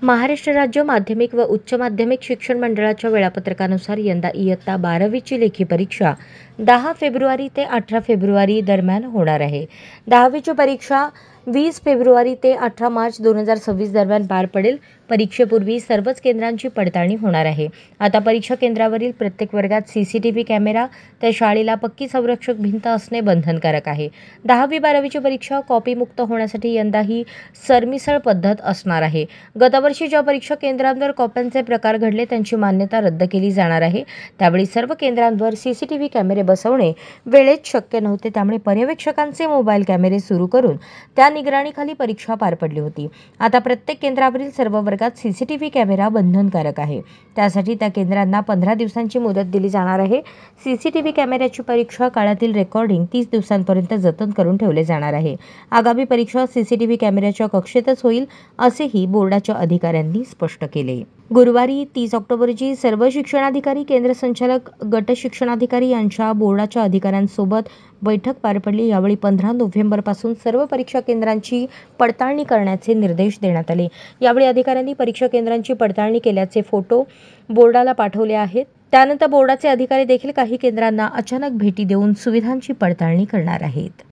महाराष्ट्र राज्य माध्यमिक व उच्च माध्यमिक शिक्षण मंडळाच्या वेळापत्रकानुसार यंदा इयत्ता 12वीची लेखी परीक्षा 10 फेब्रुवारी ते 18 फेब्रुवारी दरम्यान होणार आहे। 10वीची परीक्षा 20 फेब्रुवारी ते 18 मार्च 2026 दरम्यान पार पडेल। परीक्षेपूर्वी सर्वच केंद्रांची पडताळणी होणार आहे। आता परीक्षा केंद्रावरील प्रत्येक वर्गात सीसीटीव्ही कॅमेरा, त्या शाळेला पक्की संरक्षक भिंत असणे बंधनकारक आहे। 10वी-12वीची परीक्षा कॉपीमुक्त होण्यासाठी यंदा ही सरमिसळ पद्धत असणार आहे। गतवर्षी ज्या परीक्षा केंद्रांवर कॉप्यांचे प्रकार घडले त्यांची मान्यता रद्द केली जाणार आहे। त्यावेळी सर्व केंद्रांवर सीसीटीव्ही कॅमेरे बसवणे वेळेत शक्य नव्हते, त्यामुळे पर्यवेक्षकांचे मोबाईल कॅमेरे सुरू करून त्या निगराणीखाली परीक्षा पार पडली होती। आता प्रत्येक केंद्रावरील सर्व वर्गात सीसीटीव्ही कॅमेरा बंधनकारक आहे। त्यासाठी त्या केंद्रांना 15 दिवसांची मुदत दिली जाणार आहे। सीसीटीव्ही कॅमेऱ्याची परीक्षा काळातील रेकॉर्डिंग 30 दिवसांपर्यंत जतन करून ठेवले जाणार आहे। आगामी परीक्षा सीसीटीव्ही कॅमेऱ्याच्या कक्षेतच होईल असेही बोर्डाच्या अधिकाऱ्यांनी स्पष्ट केले। गुरुवारी 30 ऑक्टोबर रोजी सर्व शिक्षणाधिकारी, केंद्र संचालक, गट शिक्षणाधिकारी यांच्या बोर्डाच्या अधिकाऱ्यांसोबत बैठक पार पडली। यावेळी 15 नोव्हेंबरपासून सर्व परीक्षा केंद्रांची पडताळणी करण्याचे निर्देश देण्यात आले। यावेळी अधिकाऱ्यांनी परीक्षा केंद्रांची पडताळणी केल्याचे फोटो बोर्डाला पाठवले आहेत। त्यानंतर बोर्डाचे अधिकारी देखील काही केंद्रांना अचानक भेटी देऊन सुविधांची पडताळणी करणार आहेत।